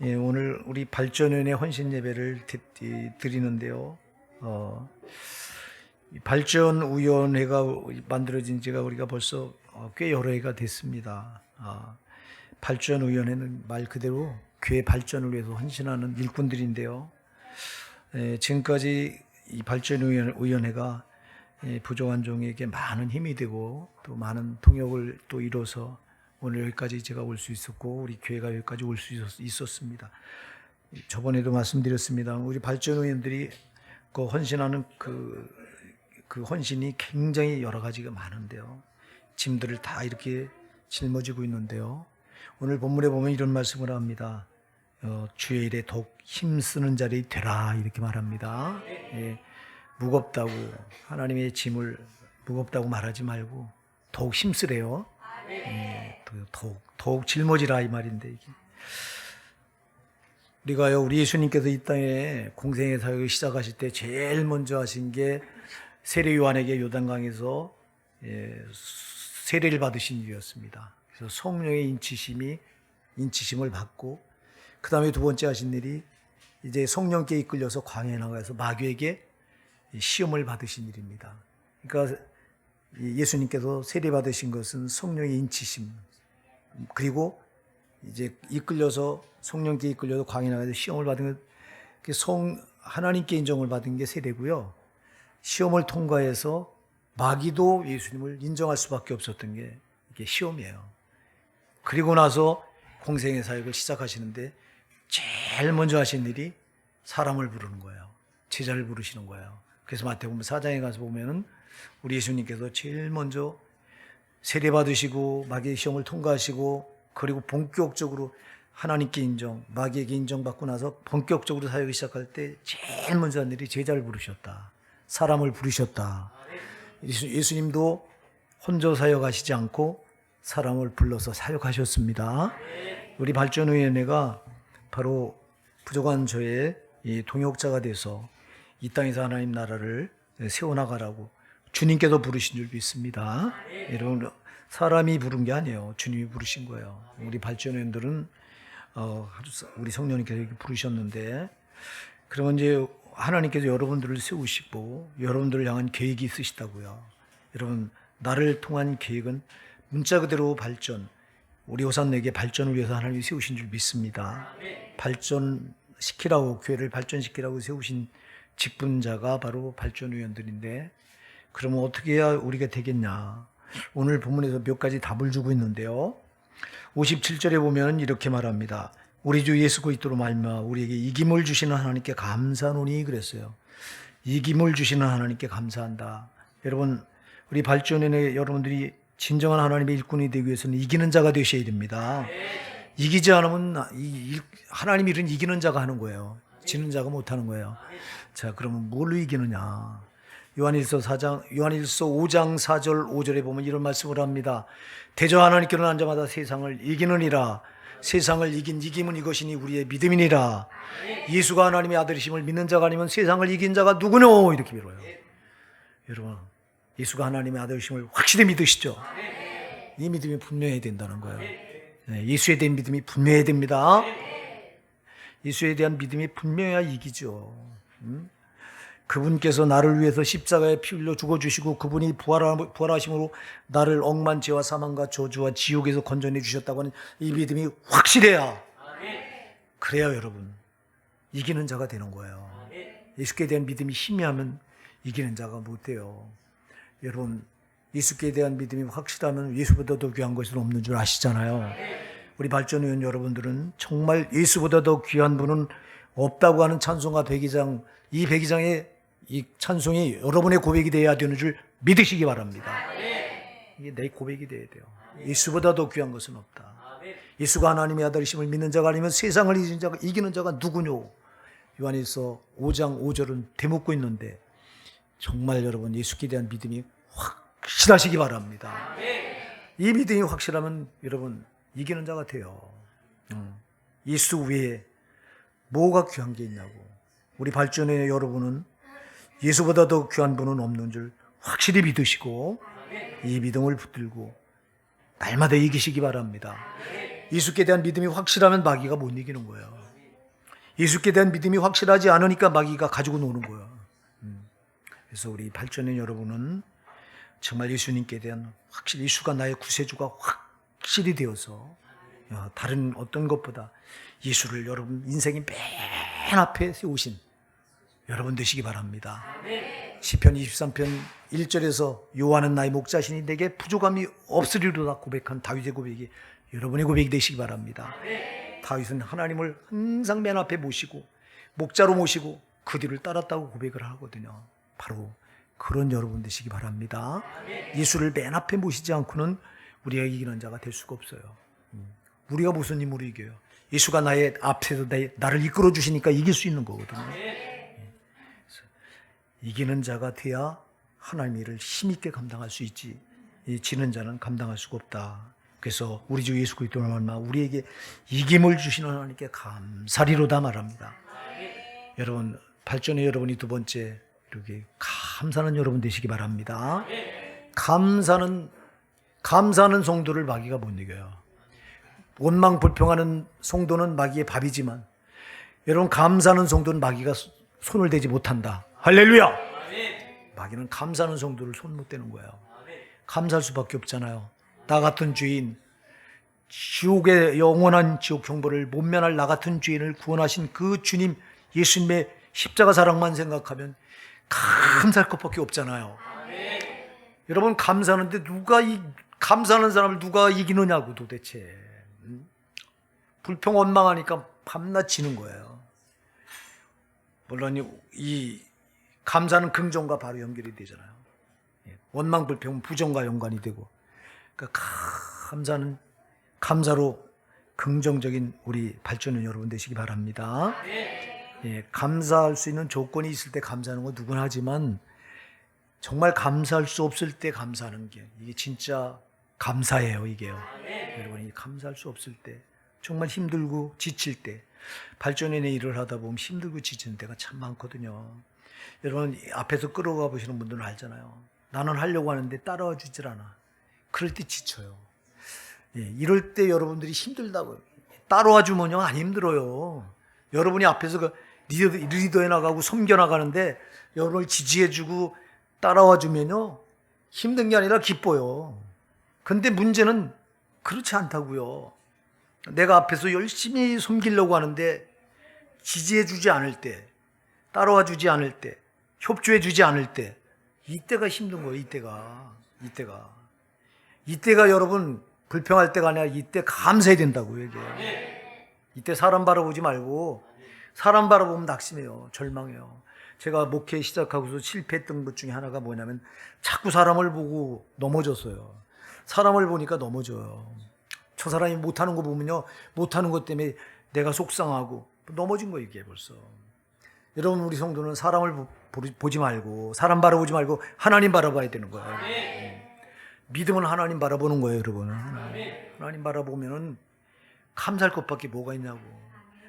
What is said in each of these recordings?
오늘 우리 발전위원회 헌신 예배를 드리는데요. 이 발전위원회가 만들어진 지가 우리가 벌써 꽤 여러 해가 됐습니다. 발전위원회는 말 그대로 교회 발전을 위해서 헌신하는 일꾼들인데요. 지금까지 이 발전위원회가 부족한 종에게 많은 힘이 되고 또 많은 통역을 또 이뤄서 오늘 여기까지 제가 올 수 있었고 우리 교회가 여기까지 올 수 있었습니다. 저번에도 말씀드렸습니다. 우리 발전위원들이 그 헌신하는 그 헌신이 굉장히 여러 가지가 많은데요. 짐들을 다 이렇게 짊어지고 있는데요. 오늘 본문에 보면 이런 말씀을 합니다. 주의 일에 더욱 힘쓰는 자리 되라 이렇게 말합니다. 무겁다고 하나님의 짐을 무겁다고 말하지 말고 더욱 힘쓰래요. 더욱 짊어지라 이 말인데 우리가요 우리 예수님께서 이 땅에 공생의 사역을 시작하실 때 제일 먼저 하신 게 세례 요한에게 요단강에서 세례를 받으신 일이었습니다. 그래서 성령의 인치심을 받고 그 다음에 두 번째 하신 일이 이제 성령께 이끌려서 광야에 나가서 마귀에게 시험을 받으신 일입니다. 그러니까 예수님께서 세례 받으신 것은 성령의 인치심 그리고 이제 이끌려서 성령께 이끌려서 광야에 나가서 시험을 받은 게 하나님께 인정을 받은 게 세례고요. 시험을 통과해서 마귀도 예수님을 인정할 수밖에 없었던 게 이게 시험이에요. 그리고 나서 공생의 사역을 시작하시는데 제일 먼저 하신 일이 사람을 부르는 거예요. 제자를 부르시는 거예요. 그래서 마태복음 4장에 가서 보면은 우리 예수님께서 제일 먼저 세례 받으시고 마귀의 시험을 통과하시고 그리고 본격적으로 하나님께 인정, 마귀에게 인정받고 나서 본격적으로 사역을 시작할 때 제일 먼저 한 일이 제자를 부르셨다. 사람을 부르셨다. 예수님도 혼자 사역하시지 않고 사람을 불러서 사역하셨습니다. 우리 발전위원회가 바로 부족한 저의 동역자가 돼서 이 땅에서 하나님 나라를 세워나가라고 주님께서 부르신 줄 믿습니다. 여러분 사람이 부른 게 아니에요. 주님이 부르신 거예요. 우리 발전위원들은 우리 성령님께서 이렇게 부르셨는데 그러면 이제 하나님께서 여러분들을 세우시고 여러분들을 향한 계획이 있으시다고요. 여러분 나를 통한 계획은 문자 그대로 발전 우리 호산에게 발전을 위해서 하나님이 세우신 줄 믿습니다. 발전시키라고 교회를 발전시키라고 세우신 직분자가 바로 발전위원들인데 그러면 어떻게 해야 우리가 되겠냐. 오늘 본문에서 몇 가지 답을 주고 있는데요. 57절에 보면 이렇게 말합니다. 우리 주 예수 그리스도로 말미암아 우리에게 이김을 주시는 하나님께 감사하노니 그랬어요. 이김을 주시는 하나님께 감사한다. 여러분 우리 발전위원회 여러분들이 진정한 하나님의 일꾼이 되기 위해서는 이기는 자가 되셔야 됩니다. 이기지 않으면 하나님 일은 이기는 자가 하는 거예요. 지는 자가 못하는 거예요. 자, 그러면 뭘로 이기느냐? 요한일서 5장 4절 5절에 보면 이런 말씀을 합니다. 대저 하나님께로 난 자마다 세상을 이기느니라. 세상을 이긴 이김은 이것이니 우리의 믿음이니라. 예수가 하나님의 아들이심을 믿는 자가 아니면 세상을 이긴 자가 누구뇨? 이렇게 빌어요. 여러분 예수가 하나님의 아들이심을 확실히 믿으시죠? 이 믿음이 분명해야 된다는 거예요. 예수에 대한 믿음이 분명해야 됩니다. 예수에 대한 믿음이 분명해야 이기죠. 그분께서 나를 위해서 십자가에 피 흘려 죽어주시고 그분이 부활하심으로 나를 억만 죄와 사망과 저주와 지옥에서 건져내 주셨다고 하는 이 믿음이 확실해야 그래야 여러분 이기는 자가 되는 거예요. 예수께 대한 믿음이 희미하면 이기는 자가 못 돼요. 여러분 예수께 대한 믿음이 확실하면 예수보다 더 귀한 것은 없는 줄 아시잖아요. 우리 발전위원 여러분들은 정말 예수보다 더 귀한 분은 없다고 하는 찬송가 백이장 이 백이장의 이 찬송이 여러분의 고백이 되어야 되는 줄 믿으시기 바랍니다. 이게 내 고백이 되어야 돼요. 예수보다 더 귀한 것은 없다. 예수가 하나님의 아들이심을 믿는 자가 아니면 세상을 이기는 자가 누구뇨? 요한일서 5장 5절은 되묻고 있는데 정말 여러분 예수께 대한 믿음이 확실하시기 바랍니다. 이 믿음이 확실하면 여러분 이기는 자가 돼요. 예수 외에 뭐가 귀한 게 있냐고. 우리 발전의 여러분은 예수보다 더 귀한 분은 없는 줄 확실히 믿으시고 이 믿음을 붙들고 날마다 이기시기 바랍니다. 예수께 대한 믿음이 확실하면 마귀가 못 이기는 거예요. 예수께 대한 믿음이 확실하지 않으니까 마귀가 가지고 노는 거야. 그래서 우리 발전의 여러분은 정말 예수님께 대한 확실히 예수가 나의 구세주가 확실히 되어서 다른 어떤 것보다 예수를 여러분 인생의 맨 앞에 세우신 여러분 되시기 바랍니다. 시편 23편 1절에서 여호와는 나의 목자시니 내게 부족함이 없으리로다 고백한 다윗의 고백이 여러분의 고백이 되시기 바랍니다. 다윗은 하나님을 항상 맨 앞에 모시고 목자로 모시고 그 뒤를 따랐다고 고백을 하거든요. 바로 그런 여러분 되시기 바랍니다. 예수를 맨 앞에 모시지 않고는 우리가 이기는 자가 될 수가 없어요. 우리가 무슨 힘으로 이겨요? 예수가 나의 앞에서 나를 이끌어 주시니까 이길 수 있는 거거든요. 이기는 자가 돼야 하나님의 일을 힘있게 감당할 수 있지, 지는 자는 감당할 수가 없다. 그래서 우리 주 예수 그리스도로 말미암아 우리에게 이김을 주시는 하나님께 감사리로다 말합니다. 여러분, 발전의 여러분이 두 번째 이렇게 감사하는 여러분 되시기 바랍니다. 감사하는 성도를 마귀가 못 이겨요. 원망 불평하는 성도는 마귀의 밥이지만 여러분, 감사하는 성도는 마귀가 손을 대지 못한다. 할렐루야! 마귀는 감사하는 성도를 손 못 대는 거예요. 감사할 수밖에 없잖아요. 나 같은 죄인, 지옥의 영원한 지옥 형벌을 못 면할 나 같은 죄인을 구원하신 그 주님 예수님의 십자가 사랑만 생각하면 감사할 것밖에 없잖아요. 여러분, 감사하는데 감사하는 사람을 누가 이기느냐고 도대체. 불평 원망하니까 밤낮 지는 거예요. 물론 이 감사는 긍정과 바로 연결이 되잖아요. 원망 불평은 부정과 연관이 되고, 그러니까 감사로 긍정적인 우리 발전은 여러분 되시기 바랍니다. 감사할 수 있는 조건이 있을 때 감사하는 건 누구나 하지만 정말 감사할 수 없을 때 감사하는 게 이게 진짜 감사예요. 이게요. 여러분이 감사할 수 없을 때, 정말 힘들고 지칠 때, 발전인의 일을 하다 보면 힘들고 지치는 때가 참 많거든요. 여러분, 앞에서 끌어가 보시는 분들은 알잖아요. 나는 하려고 하는데 따라와 주질 않아. 그럴 때 지쳐요. 이럴 때 여러분들이 힘들다고요. 따라와 주면요 안 힘들어요. 여러분이 앞에서 그 리더해 나가고 섬겨 나가는데 여러분을 지지해 주고 따라와 주면요 힘든 게 아니라 기뻐요. 근데 문제는 그렇지 않다고요. 내가 앞에서 열심히 섬기려고 하는데 지지해 주지 않을 때, 따라와 주지 않을 때, 협조해 주지 않을 때, 이때가 힘든 거예요. 이때가 여러분 불평할 때가 아니라 이때 감사해야 된다고요. 이게. 이때 사람 바라보지 말고, 사람 바라보면 낙심해요. 절망해요. 제가 목회 시작하고서 실패했던 것 중에 하나가 뭐냐면 자꾸 사람을 보고 넘어졌어요. 사람을 보니까 넘어져요. 저 사람이 못하는 거 보면요, 못하는 것 때문에 내가 속상하고 넘어진 거예요. 이게 벌써. 여러분, 우리 성도는 사람을 보지 말고, 사람 바라보지 말고 하나님 바라봐야 되는 거예요. 믿음은 하나님 바라보는 거예요. 여러분, 하나님 바라보면은 감사할 것밖에 뭐가 있냐고.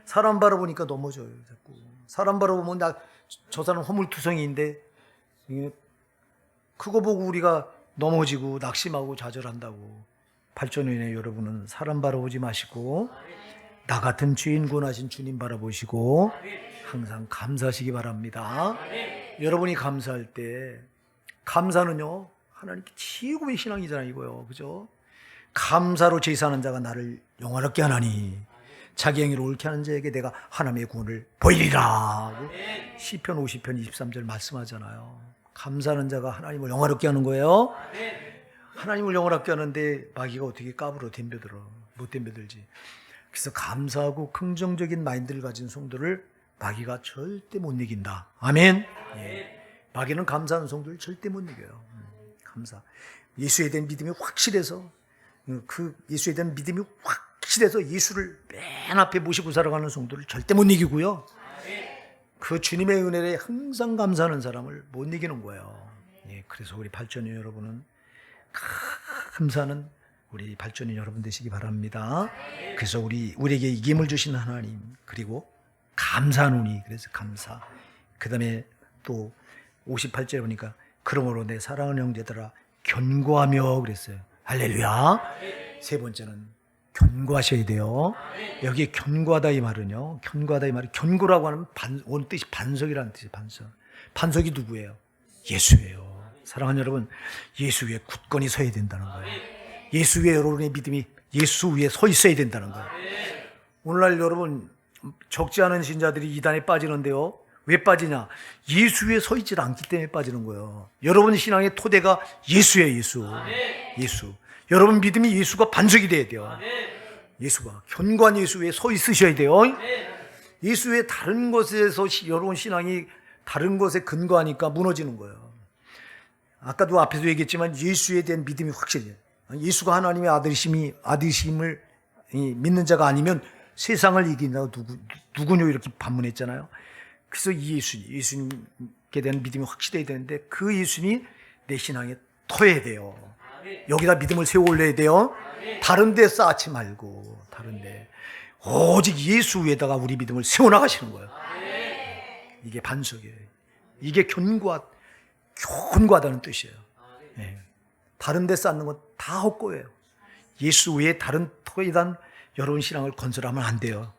사람 바라보니까 넘어져요. 자꾸 사람 바라보면 저 사람 허물투성이인데 그거 보고 우리가 넘어지고 낙심하고 좌절한다고. 발전인의 여러분은 사람 바라보지 마시고 나 같은 죄인 구원하신 주님 바라보시고 항상 감사하시기 바랍니다. 여러분이 감사할 때, 감사는요 하나님께 최고의 신앙이잖아요. 이거요, 그죠? 감사로 제사하는 자가 나를 영화롭게 하나니 자기 행위를 옳게 하는 자에게 내가 하나님의 구원을 보이리라. 시편 50편 23절 말씀하잖아요. 감사하는 자가 하나님을 영화롭게 하는 거예요. 하나님을 영화롭게 하는데 마귀가 어떻게 까불어 덤벼들어. 못 덤벼들지. 그래서 감사하고 긍정적인 마인드를 가진 성도를 마귀가 절대 못 이긴다. 아멘. 마귀는 감사하는 성도를 절대 못 이겨요. 감사. 예수에 대한 믿음이 확실해서, 그 예수에 대한 믿음이 확실해서 예수를 맨 앞에 모시고 살아가는 성도를 절대 못 이기고요. 그 주님의 은혜에 항상 감사하는 사람을 못 이기는 거예요. 그래서 우리 발전인 여러분은 감사하는 우리 발전인 여러분 되시기 바랍니다. 그래서 우리에게 이김을 주신 하나님, 그리고 감사하노니, 그래서 감사. 그 다음에 또 58절에 보니까 그러므로 내 사랑하는 형제들아 견고하며 그랬어요. 할렐루야. 세 번째는 견고하셔야 돼요. 여기 견고하다 이 말은요. 견고하다 이 말은 견고라고 하는 원 뜻이 반석이라는 뜻이에요. 반석. 반석이 누구예요? 예수예요. 사랑하는 여러분, 예수 위에 굳건히 서야 된다는 거예요. 예수 위에 여러분의 믿음이 예수 위에 서 있어야 된다는 거예요. 오늘날 여러분 적지 않은 신자들이 이단에 빠지는데요. 왜 빠지냐? 예수 위에 서 있지 않기 때문에 빠지는 거예요. 여러분 신앙의 토대가 예수예요. 예수. 여러분 믿음이 예수가 반석이 돼야 돼요. 예수가 견고한 예수 위에 서 있으셔야 돼요. 예수 외에 다른 것에서 여러분 신앙이 다른 것에 근거하니까 무너지는 거예요. 아까도 앞에서 얘기했지만 예수에 대한 믿음이 확실해요. 예수가 하나님의 아들이심을 믿는 자가 아니면 세상을 이긴다고 누구뇨 이렇게 반문했잖아요. 그래서 예수님께 대한 믿음이 확실해야 되는데 그 예수님이 내 신앙에 터야 돼요. 여기다 믿음을 세워 올려야 돼요. 다른 데 쌓지 말고 다른 데 오직 예수 위에다가 우리 믿음을 세워 나가시는 거예요. 이게 반석이에요. 이게 견고하다는 뜻이에요. 다른 데 쌓는 건 다 헛거예요. 예수 외에 다른 터에 대한 여러분 신앙을 건설하면 안 돼요.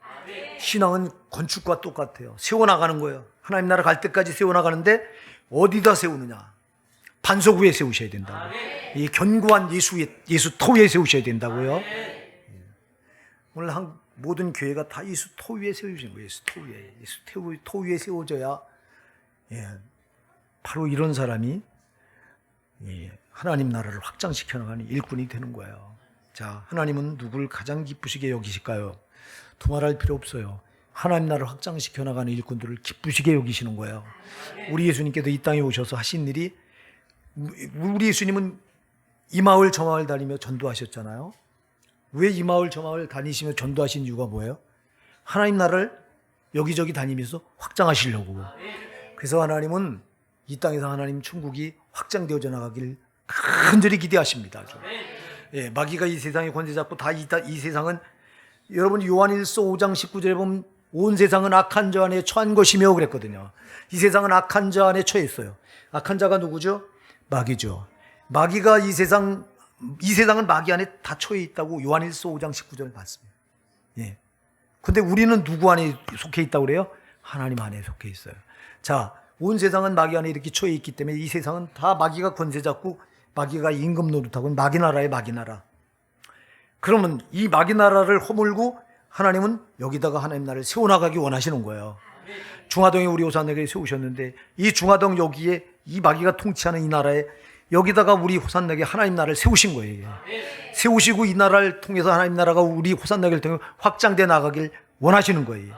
신앙은 건축과 똑같아요. 세워나가는 거예요. 하나님 나라 갈 때까지 세워나가는데 어디다 세우느냐? 반석 위에 세우셔야 된다고. 이 견고한 예수 터 위에 세우셔야 된다고요. 오늘 모든 교회가 다 예수 터 위에 세우시는 거예요. 예수 터 위에 세워져야 바로 이런 사람이 하나님 나라를 확장시켜 나가는 일꾼이 되는 거예요. 자, 하나님은 누구를 가장 기쁘시게 여기실까요? 두말할 필요 없어요. 하나님 나라를 확장시켜 나가는 일꾼들을 기쁘시게 여기시는 거예요. 우리 예수님께서 이 땅에 오셔서 하신 일이, 우리 예수님은 이 마을 저 마을 다니며 전도하셨잖아요. 왜 이 마을 저 마을 다니시며 전도하신 이유가 뭐예요? 하나님 나라를 여기저기 다니면서 확장하시려고. 그래서 하나님은 이 땅에서 하나님 천국이 확장되어져 나가길 간절히 기대하십니다. 마귀가 이 세상에 권세 잡고 이 세상은, 여러분 요한일서 5장 19절에 보면 온 세상은 악한 자 안에 처한 것이며 그랬거든요. 이 세상은 악한 자 안에 처해 있어요. 악한 자가 누구죠? 마귀죠. 마귀가 이 세상은 마귀 안에 다 처해 있다고 요한일서 5장 19절을 봤습니다. 근데 우리는 누구 안에 속해 있다고 그래요? 하나님 안에 속해 있어요. 자, 온 세상은 마귀 안에 이렇게 처해 있기 때문에 이 세상은 다 마귀가 권세 잡고 마귀가 임금 노릇하고 마귀 나라에 마귀 나라. 그러면 이 마귀 나라를 허물고 하나님은 여기다가 하나님 나라를 세워나가기 원하시는 거예요. 중화동에 우리 호산에게 세우셨는데 이 중화동 여기에 이 마귀가 통치하는 이 나라에 여기다가 우리 호산에게 하나님 나라를 세우신 거예요. 세우시고 이 나라를 통해서 하나님 나라가 우리 호산에게를 통해 확장돼 나가길 원하시는 거예요.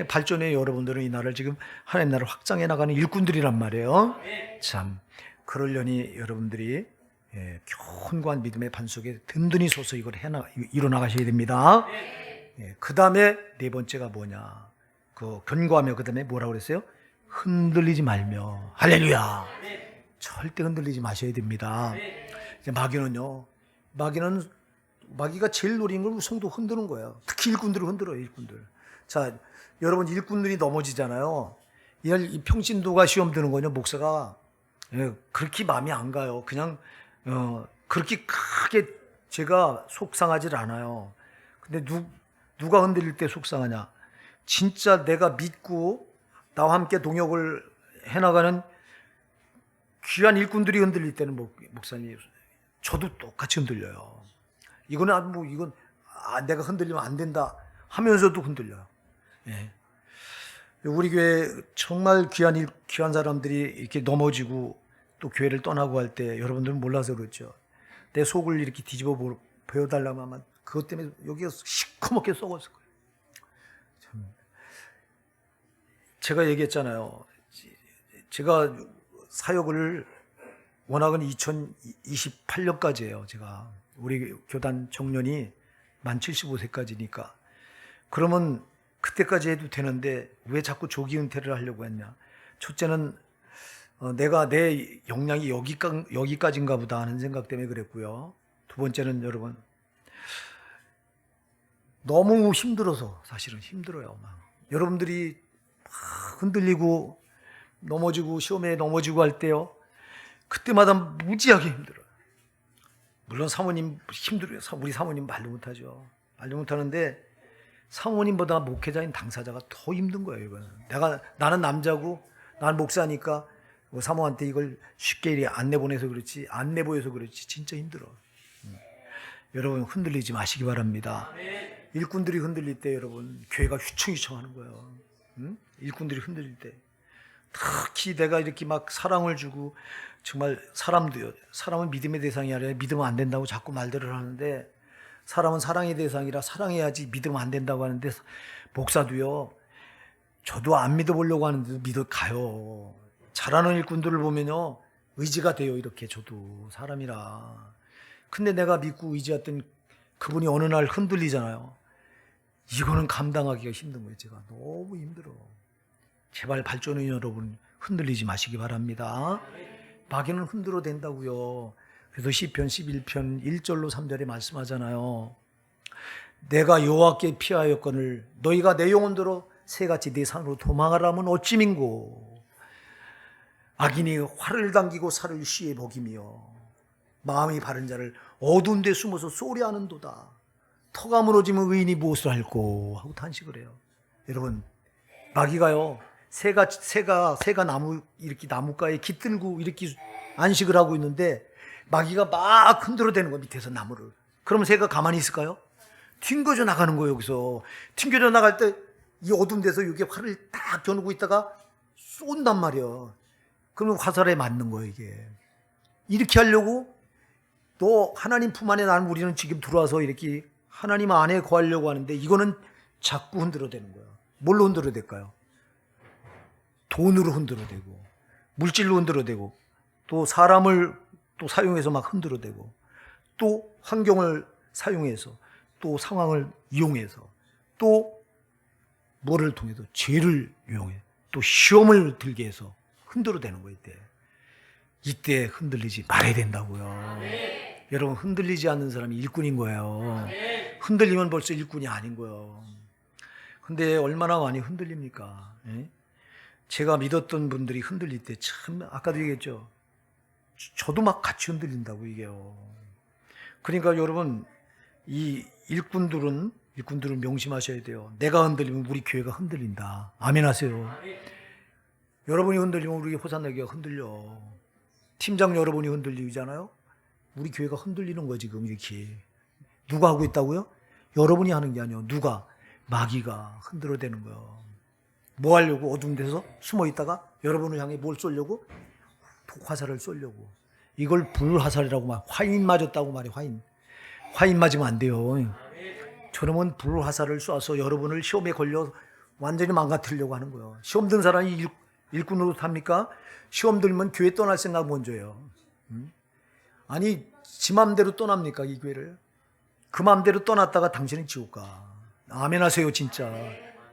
발전의 여러분들은 이 나라를 지금 하나님 나라를 확장해 나가는 일꾼들이란 말이에요. 참 그러려니 여러분들이 견고한 믿음의 반석에 든든히 서서 이걸 이뤄나가셔야 됩니다. 그 다음에 네 번째가 뭐냐? 그 견고하며 그 다음에 뭐라고 그랬어요? 흔들리지 말며. 할렐루야. 절대 흔들리지 마셔야 됩니다. 마귀는요. 마귀가 제일 노리는 걸 성도 흔드는 거예요. 특히 일꾼들을 흔들어요. 일꾼들. 자, 여러분 일꾼들이 넘어지잖아요. 이 평신도가 시험 드는 거냐 목사가 그렇게 마음이 안 가요. 그냥 그렇게 크게 제가 속상하질 않아요. 근데 누가 흔들릴 때 속상하냐? 진짜 내가 믿고 나와 함께 동역을 해나가는 귀한 일꾼들이 흔들릴 때는 목사님 저도 똑같이 흔들려요. 이건 내가 흔들리면 안 된다 하면서도 흔들려요. 우리 교회 정말 귀한 사람들이 이렇게 넘어지고 또 교회를 떠나고 할 때 여러분들은 몰라서 그렇죠. 내 속을 이렇게 뒤집어 보여달라면 아마 그것 때문에 여기가 시커멓게 썩었을 거예요. 참. 제가 얘기했잖아요. 제가 사역을 워낙은 2028년까지예요. 제가 우리 교단 청년이 만 75세까지니까 그러면 그때까지 해도 되는데 왜 자꾸 조기 은퇴를 하려고 했냐? 첫째는 내가 내 역량이 여기까지인가 보다 하는 생각 때문에 그랬고요. 두 번째는 여러분 너무 힘들어서 사실은 힘들어요. 여러분들이 막 흔들리고 넘어지고 시험에 넘어지고 할 때요. 그때마다 무지하게 힘들어요. 물론 사모님 힘들어요. 우리 사모님 말도 못하죠. 알지 못하는데 사모님보다 목회자인 당사자가 더 힘든 거예요. 이거는 나는 남자고 나는 목사니까 사모한테 이걸 쉽게 안 내보내서 그렇지, 안 내보여서 그렇지 진짜 힘들어. 여러분 흔들리지 마시기 바랍니다. 일꾼들이 흔들릴 때 여러분 교회가 휘청휘청하는 거예요. 일꾼들이 흔들릴 때 특히 내가 이렇게 막 사랑을 주고 정말 사람은 믿음의 대상이 아니라 믿으면 안 된다고 자꾸 말들을 하는데, 사람은 사랑의 대상이라 사랑해야지 믿으면 안 된다고 하는데, 목사도요 저도 안 믿어보려고 하는데도 믿어 가요. 잘하는 일꾼들을 보면요 의지가 돼요. 이렇게 저도 사람이라. 근데 내가 믿고 의지했던 그분이 어느 날 흔들리잖아요. 이거는 감당하기가 힘든 거예요. 제가 너무 힘들어. 제발 발전의 여러분 흔들리지 마시기 바랍니다. 마귀는 흔들어 된다고요. 그래서 시편 11편 1절로 3절에 말씀하잖아요. 내가 여호와께 피하였거늘 너희가 내 영혼대로 새같이 네 산으로 도망하라면 어찌민고. 악인이 활을 당기고 살을 쉬에 먹이며 마음이 바른 자를 어두운 데 숨어서 쏘려하는도다. 터가 무너지면 의인이 무엇을 할꼬 하고 탄식을 해요. 여러분 마귀가요 새가 나무 이렇게 나무가에 깃들고 이렇게 안식을 하고 있는데 마귀가 막 흔들어대는 거예요. 밑에서 나무를. 그러면 새가 가만히 있을까요? 튕겨져 나가는 거예요. 여기서 튕겨져 나갈 때 이 어두운 데서 여기 활을 딱 겨누고 있다가 쏜단 말이야. 그러면 화살에 맞는 거예요. 이게 이렇게 하려고 또 하나님 품 안에 나는 우리는 지금 들어와서 이렇게 하나님 안에 거하려고 하는데 이거는 자꾸 흔들어대는 거예요. 뭘로 흔들어댈까요? 돈으로 흔들어대고 물질로 흔들어대고 또 사람을 또 사용해서 막 흔들어대고 또 환경을 사용해서 또 상황을 이용해서 또 뭐를 통해서 죄를 이용해 또 시험을 들게 해서 흔들어대는 거예요. 이때 흔들리지 말아야 된다고요. 여러분 흔들리지 않는 사람이 일꾼인 거예요. 흔들리면 벌써 일꾼이 아닌 거예요. 근데 얼마나 많이 흔들립니까? 제가 믿었던 분들이 흔들릴 때 참 아까도 얘기했죠. 저도 막 같이 흔들린다고 이게요. 그러니까 여러분 이 일꾼들은 명심하셔야 돼요. 내가 흔들리면 우리 교회가 흔들린다. 아멘 하세요. 여러분이 흔들리면 우리 호산나기가 흔들려. 팀장 여러분이 흔들리잖아요. 우리 교회가 흔들리는 거야 지금 이렇게. 누가 하고 있다고요? 여러분이 하는 게 아니에요. 누가? 마귀가 흔들어대는 거예요. 뭐 하려고? 어두운 데서 숨어 있다가 여러분을 향해 뭘 쏘려고? 독화살을 쏘려고. 이걸 불화살이라고 말. 화인 맞았다고 말해. 화인 맞으면 안 돼요. 저놈은 불화살을 쏴서 여러분을 시험에 걸려 완전히 망가뜨리려고 하는 거예요. 시험 든 사람이 일꾼으로 탑니까? 시험 들면 교회 떠날 생각 먼저 해요. 아니 지 맘대로 떠납니까 이 교회를? 그 맘대로 떠났다가 당신은 지옥 가. 아멘 하세요 진짜.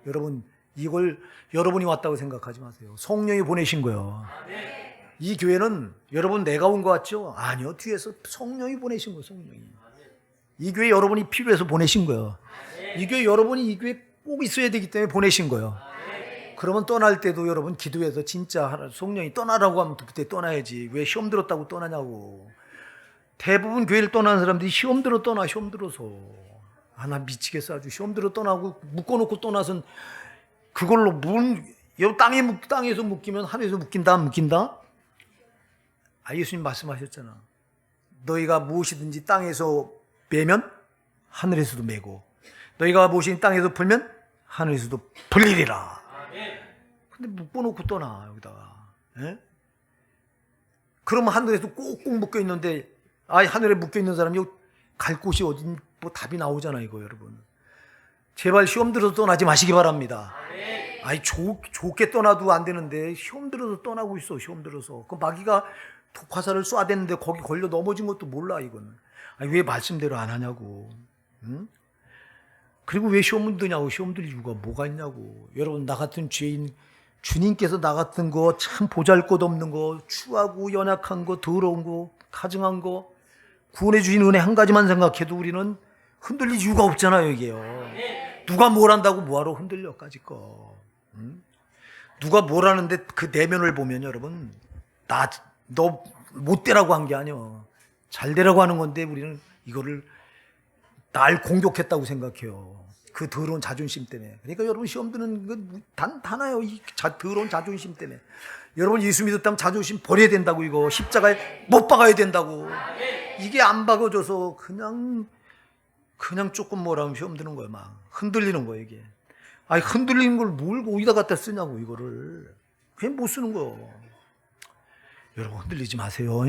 여러분 이걸 여러분이 왔다고 생각하지 마세요. 성령이 보내신 거예요. 이 교회는 여러분 내가 온 것 같죠? 아니요. 뒤에서 성령이 보내신 거예요. 성령이. 이 교회 여러분이 필요해서 보내신 거예요. 이 교회 여러분이 이 교회 꼭 있어야 되기 때문에 보내신 거예요. 그러면 떠날 때도 여러분 기도해서 진짜 성령이 떠나라고 하면 그때 떠나야지. 왜 시험 들었다고 떠나냐고. 대부분 교회를 떠나는 사람들이 시험 들어 떠나. 시험 들어서. 나 미치겠어 아주. 시험 들어 떠나고 묶어놓고 떠나선 그걸로 땅에서 묶이면 하늘에서 묶인다 안 묶인다? 예수님 말씀하셨잖아. 너희가 무엇이든지 땅에서 매면 하늘에서도 매고 너희가 무엇이든지 땅에서 풀면 하늘에서도 풀리리라. 근데 묶어놓고 떠나 여기다가. 그러면 하늘에서 꼭꼭 묶여있는데 하늘에 묶여있는 사람이 갈 곳이 어딘 뭐 답이 나오잖아 이거 여러분. 제발 시험 들어서 떠나지 마시기 바랍니다. 좋게 떠나도 안 되는데 시험 들어서 떠나고 있어. 시험 들어서 그 마귀가 독화살을 쏴대는데 거기 걸려 넘어진 것도 몰라 이거는. 왜 말씀대로 안 하냐고. 그리고 왜 시험을 드냐고. 시험 들 이유가 뭐가 있냐고. 여러분 나 같은 죄인 주님께서 나 같은 거 참 보잘것없는 거 추하고 연약한 거 더러운 거 가증한 거 구원해 주신 은혜 한 가지만 생각해도 우리는 흔들릴 이유가 없잖아요 이게요. 누가 뭘 한다고 뭐하러 흔들려까지 거. 누가 뭘 하는데 그 내면을 보면 여러분 너 못 되라고 한 게 아니야. 잘 되라고 하는 건데 우리는 이거를 날 공격했다고 생각해요. 그 더러운 자존심 때문에. 그러니까 여러분 시험 드는 건 다나요. 이 더러운 자존심 때문에. 여러분 예수 믿었다면 자존심 버려야 된다고. 이거 십자가에 못 박아야 된다고. 이게 안 박아줘서 그냥 조금 뭐라면 시험 드는 거예요. 막 흔들리는 거예요 이게. 아니 흔들리는 걸 뭘 어디다 갖다 쓰냐고 이거를. 그냥 못 쓰는 거예요. 여러분 흔들리지 마세요.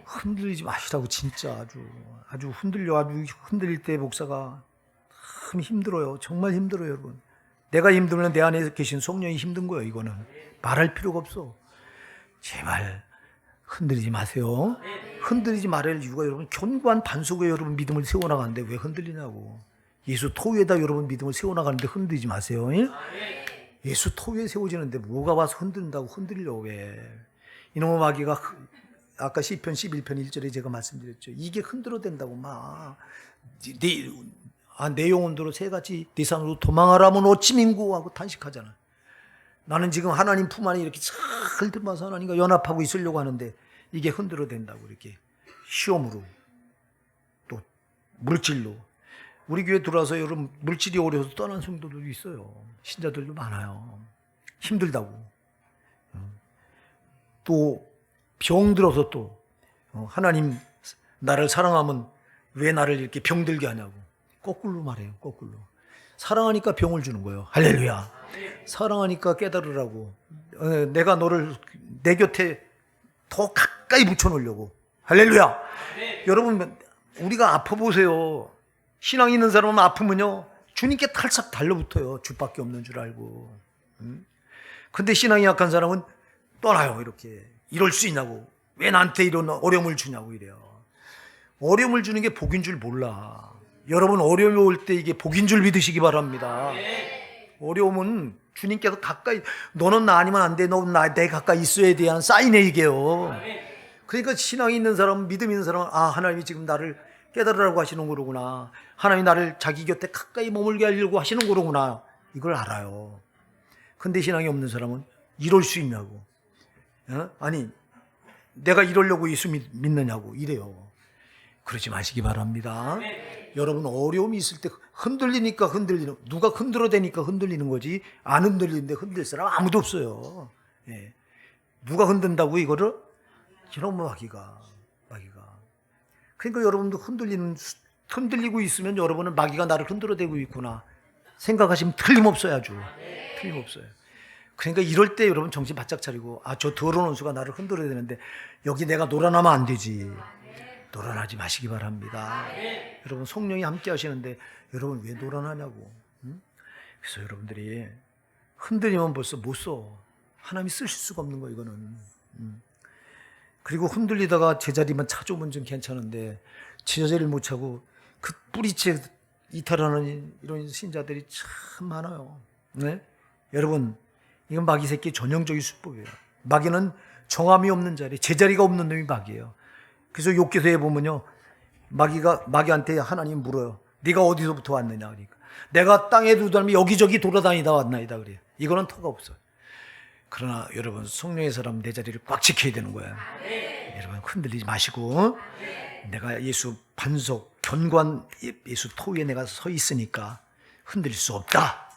흔들리지 마시라고. 진짜 아주 흔들릴 때 목사가 참 힘들어요. 정말 힘들어요 여러분. 내가 힘들면 내 안에 계신 성령이 힘든 거예요. 이거는 말할 필요가 없어. 제발 흔들리지 마세요. 흔들리지 말아야 할 이유가 여러분 견고한 반석에 여러분 믿음을 세워나가는데 왜 흔들리냐고. 예수 토위에다 여러분 믿음을 세워나가는데 흔들리지 마세요. 예수 토위에 세워지는데 뭐가 와서 흔든다고 흔들려. 왜 이놈의 마귀가 아까 시편 11편 1절에 제가 말씀드렸죠. 이게 흔들어댄다고 막 내 영혼들로 새같이 네 산으로 도망하라면 어찌 민구하고 탄식하잖아. 나는 지금 하나님 품 안에 이렇게 잘 들어와서 하나님과 연합하고 있으려고 하는데 이게 흔들어댄다고. 이렇게 시험으로 또 물질로. 우리 교회 들어와서 여러분 물질이 어려워서 떠난 성도들도 있어요. 신자들도 많아요. 힘들다고. 또 병들어서 또 하나님 나를 사랑하면 왜 나를 이렇게 병들게 하냐고. 거꾸로 말해요. 거꾸로. 사랑하니까 병을 주는 거예요. 할렐루야. 사랑하니까 깨달으라고. 내가 너를 내 곁에 더 가까이 붙여놓으려고. 할렐루야. 여러분 우리가 아파보세요. 신앙 있는 사람은 아프면요 주님께 탈싹 달려붙어요. 주밖에 없는 줄 알고. 근데 신앙이 약한 사람은 떠나요. 이렇게. 이럴 수 있냐고. 왜 나한테 이런 어려움을 주냐고 이래요. 어려움을 주는 게 복인 줄 몰라. 여러분 어려움이 올 때 이게 복인 줄 믿으시기 바랍니다. 어려움은 주님께서 가까이, 너는 나 아니면 안 돼, 너는 내 가까이 있어야 돼 하는 사인에 이게요. 그러니까 신앙이 있는 사람, 믿음 있는 사람은 하나님이 지금 나를 깨달으라고 하시는 거로구나. 하나님이 나를 자기 곁에 가까이 머물게 하려고 하시는 거로구나. 이걸 알아요. 근데 신앙이 없는 사람은 이럴 수 있냐고. 아니 내가 이러려고 예수 믿느냐고 이래요. 그러지 마시기 바랍니다. 여러분 어려움이 있을 때 흔들리니까 흔들리는, 누가 흔들어대니까 흔들리는 거지 안 흔들리는데 흔들 사람 아무도 없어요. 누가 흔든다고 이거를? 이런 마귀가. 그러니까 여러분도 흔들리고 있으면 여러분은 마귀가 나를 흔들어대고 있구나 생각하시면 틀림없어요. 아주 틀림없어요. 그러니까 이럴 때 여러분 정신 바짝 차리고 저 더러운 원수가 나를 흔들어야 되는데 여기 내가 놀아나면 안 되지. 놀아나지 마시기 바랍니다. 여러분 성령이 함께 하시는데 여러분 왜 놀아나냐고. 그래서 여러분들이 흔들리면 벌써 못 써. 하나님이 쓰실 수가 없는 거 이거는. 그리고 흔들리다가 제자리만 찾아오면 좀 괜찮은데 제자리를 못 차고 그 뿌리째 이탈하는 이런 신자들이 참 많아요. 네? 여러분 이건 마귀 새끼 전형적인 수법이에요. 마귀는 정함이 없는 자리, 제자리가 없는 놈이 마귀예요. 그래서 욥기서에 보면요, 마귀한테 하나님 물어요. 네가 어디서부터 왔느냐 그러니까 내가 땅에 두다니 여기저기 돌아다니다 왔나이다 그래요. 이거는 터가 없어요. 그러나 여러분 성령의 사람 내 자리를 꽉 지켜야 되는 거예요. 여러분 흔들리지 마시고 내가 예수 반석 견고한 예수 토 위에 내가 서 있으니까 흔들릴 수 없다.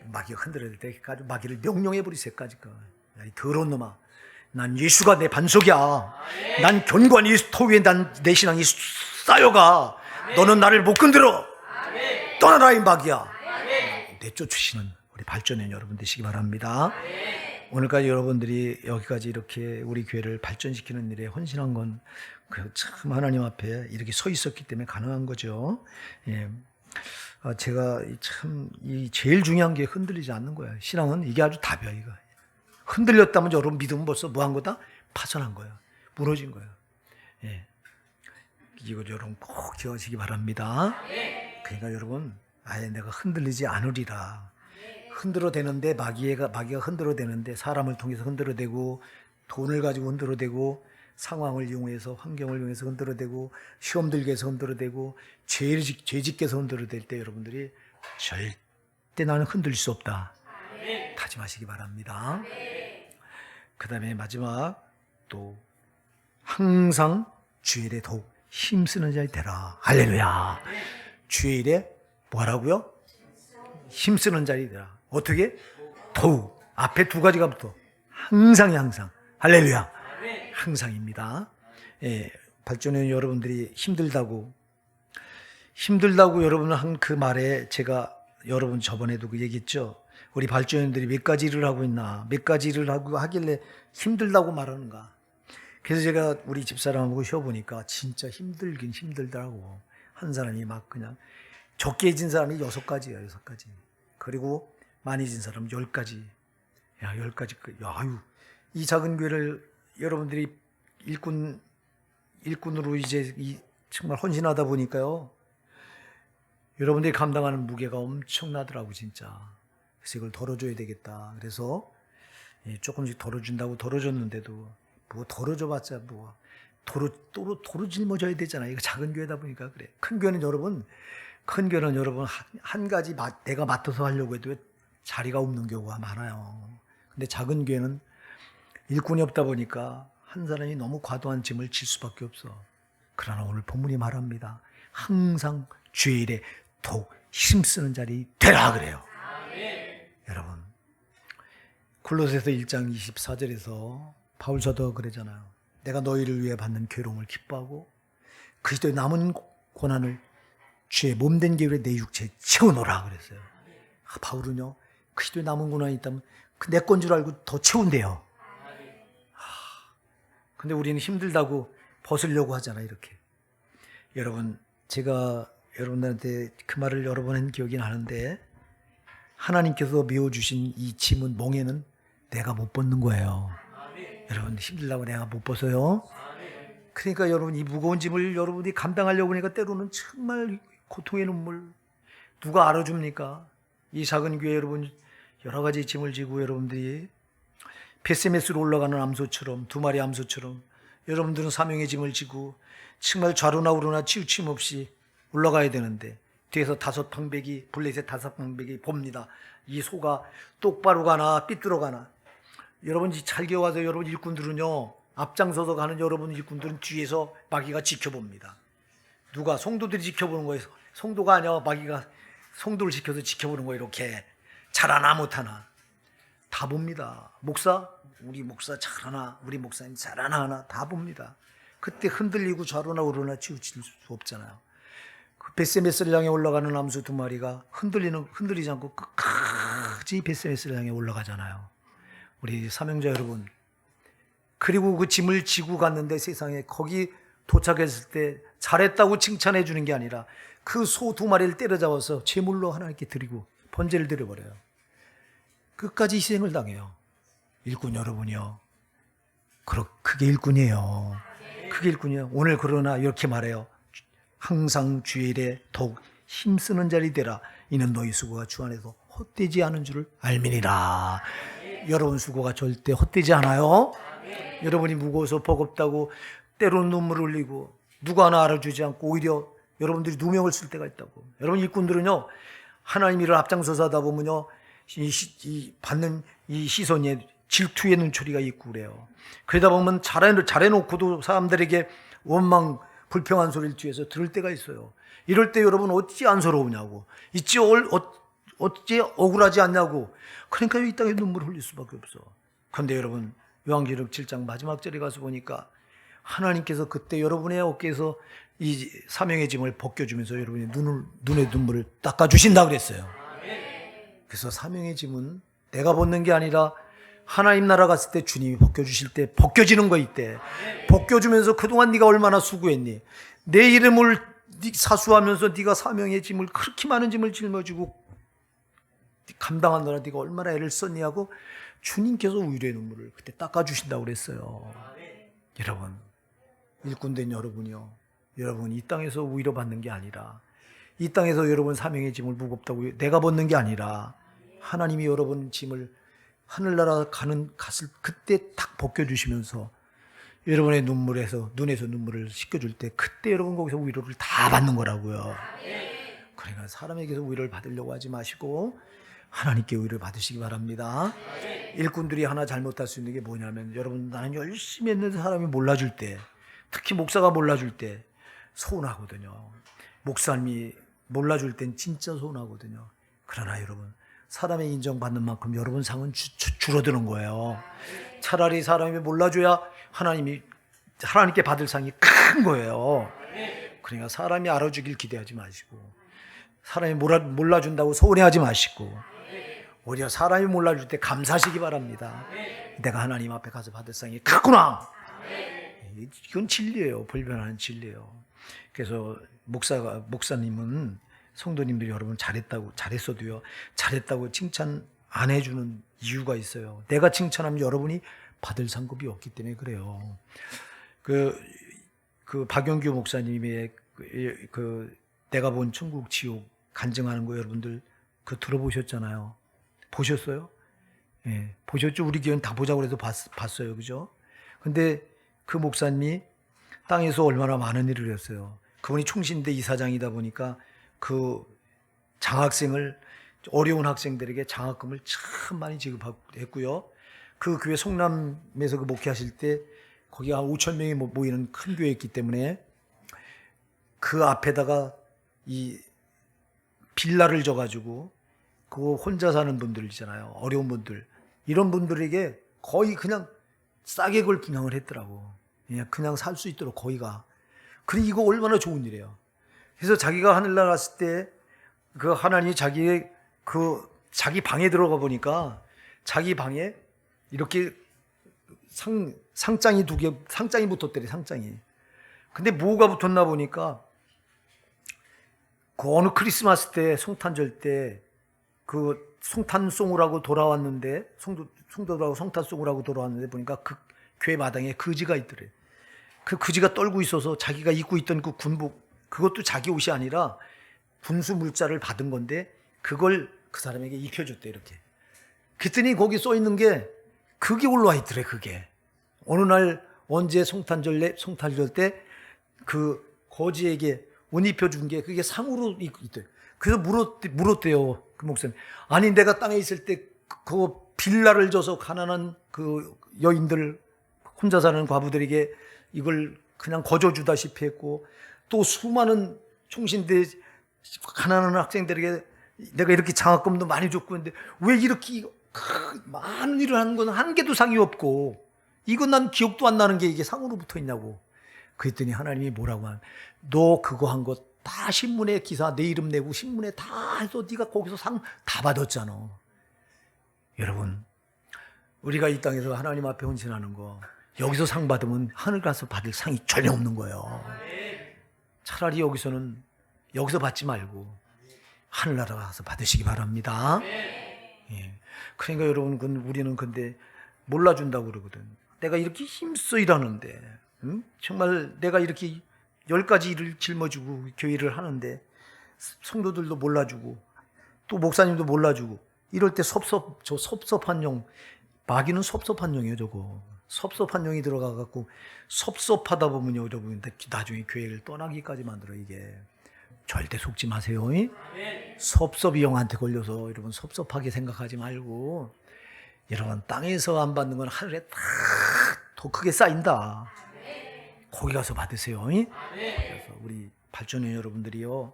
마귀가 흔들어야 될 때까지 마귀를 명령해 버리세까지. 이 더러운 놈아, 난 예수가 내 반석이야. 난 견고한 예수 토 위에 내 신앙이 쌓여가. 너는 나를 못 건드려. 떠나라 이 마귀야. 내쫓으시는 우리 발전의 여러분 되시기 바랍니다. 오늘까지 여러분들이 여기까지 이렇게 우리 교회를 발전시키는 일에 헌신한 건 참 하나님 앞에 이렇게 서 있었기 때문에 가능한 거죠. 제가 참 제일 중요한 게 흔들리지 않는 거예요. 신앙은 이게 아주 답이야. 이거 흔들렸다면 여러분 믿음은 벌써 뭐 한 거다? 파산한 거예요. 무너진 거예요. 이거 여러분 꼭 기억하시기 바랍니다. 그러니까 여러분 아예 내가 흔들리지 않으리라. 흔들어대는데 마귀가 흔들어대는데 사람을 통해서 흔들어대고 돈을 가지고 흔들어대고 상황을 이용해서 환경을 이용해서 흔들어대고 시험 들게 해서 흔들어대고 죄 짓게 해서 흔들어댈 때 여러분들이 절대 나는 흔들릴 수 없다 다짐하시기 바랍니다. 그 다음에 마지막 또 항상 주일에 더욱 힘쓰는 자이 되라. 할렐루야. 주의 일에 뭐라고요? 힘쓰는 자이 되라. 어떻게? 더욱. 앞에 두 가지가 붙어. 항상이 항상. 할렐루야. 항상입니다. 예, 발전회원 여러분들이 힘들다고 여러분 한 그 말에 제가 여러분 저번에도 그 얘기했죠. 우리 발전원들이 몇 가지 일을 하고 있나, 몇 가지 일을 하고 하길래 힘들다고 말하는가. 그래서 제가 우리 집사람하고 쉬어보니까 진짜 힘들긴 힘들더라고. 한 사람이 막 그냥 적게 진 사람이 6가지예요, 6가지. 그리고 많이 진 사람 10가지. 야, 10가지. 야, 아유, 이 작은 교회를 여러분들이 일꾼으로 이제 정말 헌신하다 보니까요. 여러분들이 감당하는 무게가 엄청나더라고, 진짜. 그래서 이걸 덜어줘야 되겠다. 그래서 조금씩 덜어준다고 덜어줬는데도 뭐 덜어줘봤자 뭐 도로 짊어져야 되잖아요. 이거 작은 교회다 보니까 그래. 큰 교회는 여러분 한 가지 내가 맡아서 하려고 해도 자리가 없는 경우가 많아요. 근데 작은 교회는 일꾼이 없다 보니까 한 사람이 너무 과도한 짐을 질 수밖에 없어. 그러나 오늘 본문이 말합니다. 항상 주의 일에 더욱 힘쓰는 자리 되라 그래요. 여러분, 골로새서 1장 24절에서 바울 사도가 그러잖아요. 내가 너희를 위해 받는 괴로움을 기뻐하고 그리스도의 남은 고난을 주의 몸된 계율에 내 육체에 채워놓으라 그랬어요. 바울은요, 그리스도의 남은 고난이 있다면 내 건 줄 알고 더 채운대요. 근데 우리는 힘들다고 벗으려고 하잖아요, 이렇게. 여러분, 제가 여러분들한테 그 말을 여러 번 한 기억이 나는데, 하나님께서 메워주신 이 짐은, 멍에는 내가 못 벗는 거예요. 여러분, 힘들다고 내가 못 벗어요. 그러니까 여러분, 이 무거운 짐을 여러분이 감당하려고 하니까 때로는 정말 고통의 눈물. 누가 알아줍니까? 이 작은 교회 여러분, 여러 가지 짐을 지고 여러분들이 베세메스로 올라가는 암소처럼, 2마리 암소처럼 여러분들은 사명의 짐을 지고 정말 좌로나 우로나 치우침 없이 올라가야 되는데, 뒤에서 5방백이, 블레셋 5방백이 봅니다. 이 소가 똑바로 가나 삐뚤어 가나. 여러분 잘 기억하세요. 여러분 일꾼들은요, 앞장서서 가는 여러분 일꾼들은 뒤에서 마귀가 지켜봅니다. 누가? 성도들이 지켜보는 거예요. 성도가 아니야. 마귀가 성도를 지켜서 지켜보는 거예요. 이렇게 잘하나 못하나 다 봅니다. 우리 목사 잘하나, 우리 목사님 잘하나 하나 다 봅니다. 그때 흔들리고 좌로나 우로나 치우칠 수 없잖아요. 그 베세메스를 향해 올라가는 암소 2마리가 흔들리지 않고 끝까지 베세메스를 향해 올라가잖아요. 우리 사명자 여러분, 그리고 그 짐을 지고 갔는데 세상에 거기 도착했을 때 잘했다고 칭찬해 주는 게 아니라 그 소 2마리를 때려잡아서 제물로 하나님께 드리고 번제를 드려버려요. 끝까지 희생을 당해요. 일꾼 여러분이요, 그게 일꾼이에요. 그게 일꾼이에요. 오늘 그러나 이렇게 말해요. 항상 주의 일에 더욱 힘쓰는 자리 되라. 이는 너희 수고가 주 안에서 헛되지 않은 줄을 알미니라. 여러분 수고가 절대 헛되지 않아요. 여러분이 무거워서 버겁다고 때로는 눈물을 흘리고 누가 하나 알아주지 않고 오히려 여러분들이 누명을 쓸 때가 있다고. 여러분 일꾼들은요, 하나님 일을 앞장서서 하다 보면요, 받는 이 시선에 질투의 눈초리가 있고 그래요. 그러다 보면 잘해놓고도 사람들에게 원망, 불평한 소리를 뒤에서 들을 때가 있어요. 이럴 때 여러분 어찌 안서러우냐고, 어찌 억울하지 않냐고. 그러니까 이 땅에 눈물을 흘릴 수밖에 없어. 그런데 여러분, 요한계시록 7장 마지막 절에 가서 보니까 하나님께서 그때 여러분의 어깨에서 이 사명의 짐을 벗겨주면서 여러분의 눈의 눈물을 닦아주신다 그랬어요. 그래서 사명의 짐은 내가 벗는 게 아니라 하나님 나라 갔을 때 주님이 벗겨주실 때 벗겨지는 거 있대. 벗겨주면서 그동안 네가 얼마나 수고했니? 내 이름을 사수하면서 네가 사명의 짐을, 그렇게 많은 짐을 짊어지고 감당하느라 네가 얼마나 애를 썼니 하고 주님께서 위로의 눈물을 그때 닦아주신다고 그랬어요. 여러분, 일꾼된 여러분이요, 여러분 이 땅에서 위로받는 게 아니라, 이 땅에서 여러분 사명의 짐을 무겁다고 내가 벗는 게 아니라 하나님이 여러분 짐을 하늘나라 갔을 그때 딱 벗겨주시면서 여러분의 눈에서 눈물을 씻겨줄 때 그때 여러분 거기서 위로를 다 받는 거라고요. 그러니까 사람에게서 위로를 받으려고 하지 마시고 하나님께 위로를 받으시기 바랍니다. 일꾼들이 하나 잘못할 수 있는 게 뭐냐면, 여러분 나는 열심히 했는데 사람이 몰라줄 때, 특히 목사가 몰라줄 때, 서운하거든요. 목사님이 몰라줄 땐 진짜 서운하거든요. 그러나 여러분, 사람의 인정받는 만큼 여러분 상은 줄어드는 거예요. 차라리 사람이 몰라줘야 하나님께 받을 상이 큰 거예요. 그러니까 사람이 알아주길 기대하지 마시고, 사람이 몰라준다고 서운해하지 마시고, 오히려 사람이 몰라줄 때 감사하시기 바랍니다. 내가 하나님 앞에 가서 받을 상이 크구나. 이건 진리예요. 불변하는 진리예요. 그래서 목사님은 성도님들이 여러분 잘했어도요, 잘했다고 칭찬 안 해주는 이유가 있어요. 내가 칭찬하면 여러분이 받을 상급이 없기 때문에 그래요. 그 박영규 목사님의 내가 본 천국 지옥 간증하는 거 여러분들 들어보셨잖아요. 보셨어요? 예, 보셨죠? 우리 교회는 다 보자고 해서 봤어요. 그죠? 근데 그 목사님이 땅에서 얼마나 많은 일을 했어요. 그분이 충신대 이사장이다 보니까 그 어려운 학생들에게 장학금을 참 많이 지급했고요. 그 교회 성남에서 목회하실 때 거기 한 5천 명이 모이는 큰 교회였기 때문에 그 앞에다가 이 빌라를 줘가지고 그거 혼자 사는 분들 있잖아요. 어려운 분들. 이런 분들에게 거의 그냥 싸게 그걸 분양을 했더라고. 그냥 살 수 있도록 거기가. 그래, 이거 얼마나 좋은 일이에요. 그래서 자기가 하늘나라 갔을 때 그 하나님이 자기 방에 들어가 보니까 자기 방에 이렇게 상장이 상장이 붙었대요. 상장이. 근데 뭐가 붙었나 보니까 그 어느 크리스마스 때 성탄절 때 그 성탄송을 하고 돌아왔는데 성도들하고 성탄송을 하고 돌아왔는데 보니까 그 교회 마당에 거지가 있더래. 그 거지가 떨고 있어서 자기가 입고 있던 그 군복, 그것도 자기 옷이 아니라 군수 물자를 받은 건데 그걸 그 사람에게 입혀줬대. 이렇게. 그랬더니 거기 써 있는 게 그게 올라와 있더래. 그게 어느 날 언제 성탄절 때 그 거지에게 옷 입혀준 게 그게 상으로 있대. 그래서 물었대요. 그 목사님. 아니, 내가 땅에 있을 때 그 빌라를 줘서 가난한 그 여인들, 혼자 사는 과부들에게 이걸 그냥 거저주다시피 했고, 또 수많은 충신대 가난한 학생들에게 내가 이렇게 장학금도 많이 줬고, 근데 왜 이렇게 많은 일을 하는 건 한 개도 상이 없고, 이건 난 기억도 안 나는 게 이게 상으로 붙어 있냐고. 그랬더니 하나님이 뭐라고 하면, 너 그거 한 거 다 신문에 기사 내 이름 내고 신문에 다 해서 네가 거기서 상 다 받았잖아. 여러분, 우리가 이 땅에서 하나님 앞에 헌신하는 거 여기서 상 받으면 하늘 가서 받을 상이 전혀 없는 거예요. 차라리 여기서 받지 말고 하늘나라 가서 받으시기 바랍니다. 예. 그러니까 여러분, 우리는 근데 몰라준다고 그러거든. 내가 이렇게 힘써 일하는데, 정말 내가 이렇게 10가지 일을 짊어지고 교회를 하는데 성도들도 몰라주고 또 목사님도 몰라주고 이럴 때 섭섭한 용, 마귀는 섭섭한 용이에요. 저거 섭섭한 용이 들어가갖고 섭섭하다 보면요, 여러분, 나중에 교회를 떠나기까지 만들어. 이게 절대 속지 마세요. 섭섭이 영한테 걸려서 여러분 섭섭하게 생각하지 말고, 여러분 땅에서 안 받는 건 하늘에 다 더 크게 쌓인다. 거기 가서 받으세요. 그래서 우리 발전회 여러분들이요,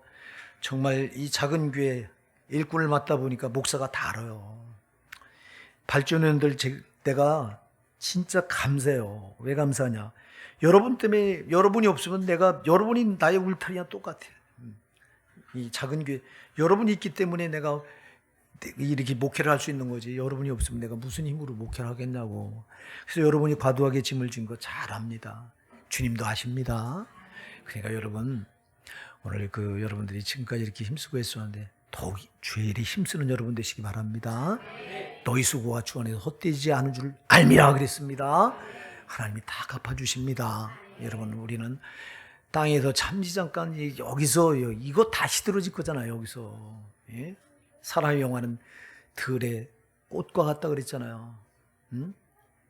정말 이 작은 교회 일꾼을 맡다 보니까 목사가 다 알아요. 발전회원들 내가 진짜 감사해요. 왜 감사하냐? 여러분 때문에, 여러분이 없으면 여러분이 나의 울타리와 똑같아. 이 작은 교회 여러분이 있기 때문에 내가 이렇게 목회를 할 수 있는 거지. 여러분이 없으면 내가 무슨 힘으로 목회를 하겠냐고. 그래서 여러분이 과도하게 짐을 진 거 잘 압니다. 주님도 아십니다. 그러니까 여러분, 오늘 여러분들이 지금까지 이렇게 힘쓰고 했었는데 더욱 주의 일에 힘쓰는 여러분 되시기 바랍니다. 너희 수고가 주 안에서 헛되지 않은 줄 알미라 그랬습니다. 하나님이 다 갚아주십니다. 여러분, 우리는 땅에서 잠시 잠깐 여기서 이거 다 시들어질 거잖아요. 여기서. 예? 사람의 영화는 들의 꽃과 같다 그랬잖아요.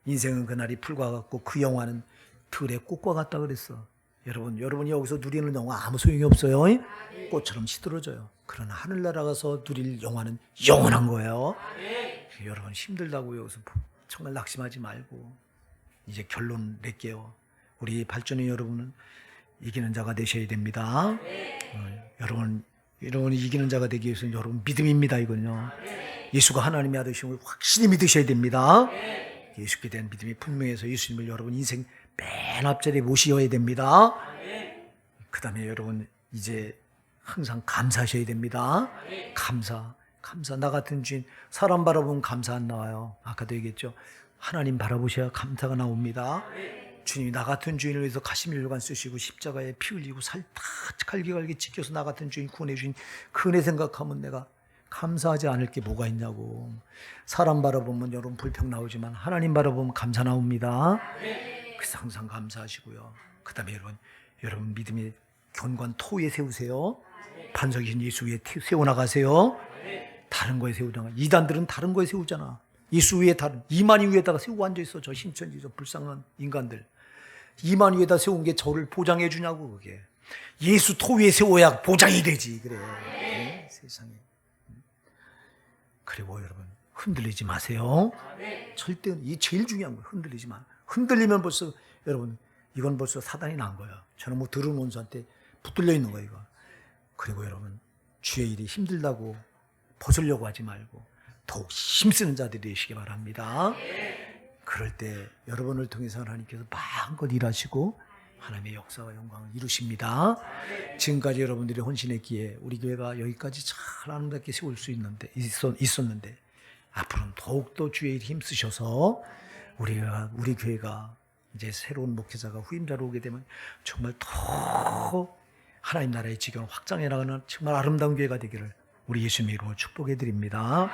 인생은 그날이 풀과 같고 그 영화는 들의 꽃과 같다 그랬어. 여러분이 여기서 누리는 영화 아무 소용이 없어요. 꽃처럼 시들어져요. 그러나 하늘나라 가서 누릴 영화는 영원한 거예요. 여러분, 힘들다고 여기서 정말 낙심하지 말고 이제 결론 낼게요. 우리 발전의 여러분은 이기는 자가 되셔야 됩니다. 여러분이 이기는 자가 되기 위해서는 여러분 믿음입니다. 이건요. 예수가 하나님의 아들이심을 확실히 믿으셔야 됩니다. 예수께 대한 믿음이 분명해서 예수님을 여러분 인생 맨 앞자리에 모셔야 됩니다. 그 다음에 여러분 이제 항상 감사하셔야 됩니다. 감사. 나 같은 주인, 사람 바라보면 감사 안 나와요. 아까도 얘기했죠. 하나님 바라보셔야 감사가 나옵니다. 주님이 나 같은 주인을 위해서 가시밀료관 쓰시고 십자가에 피 흘리고 살 다 갈기갈기 찢겨서 나 같은 주인 구원해 주신 그 은혜 생각하면 내가 감사하지 않을 게 뭐가 있냐고. 사람 바라보면 여러분 불평 나오지만 하나님 바라보면 감사 나옵니다. 그래서 항상 감사하시고요. 그 다음에 여러분 믿음의 견고한 토 위에 세우세요. 반석이신 예수 위에 세워나가세요. 다른 거에 세우지 않아. 이단들은 다른 거에 세우잖아. 예수 위에 이만희 위에다가 세우고 앉아있어. 저 신천지 저 불쌍한 인간들. 이만희 위에다 세운 게 저를 보장해 주냐고. 그게 예수 토 위에 세워야 보장이 되지. 그래. 네? 세상에. 그리고 여러분 흔들리지 마세요. 절대 이 제일 중요한 거예요. 흔들리지 마. 흔들리면 벌써 여러분 이건 벌써 사단이 난 거예요. 저는 뭐 들은 원수한테 붙들려 있는 거예요. 이거. 그리고 여러분 주의 일이 힘들다고 벗으려고 하지 말고 더욱 힘쓰는 자들이 되시기 바랍니다. 그럴 때 여러분을 통해서 하나님께서 마음껏 일하시고 하나님의 역사와 영광을 이루십니다. 지금까지 여러분들이 헌신했기에 우리 교회가 여기까지 잘 아름답게 세울 수 있었는데 앞으로는 더욱더 주의 일에 힘쓰셔서 우리 교회가 이제 새로운 목회자가 후임자로 오게 되면 정말 더 하나님 나라의 지경을 확장해 나가는 정말 아름다운 교회가 되기를 우리 예수님의 이름으로 축복해 드립니다.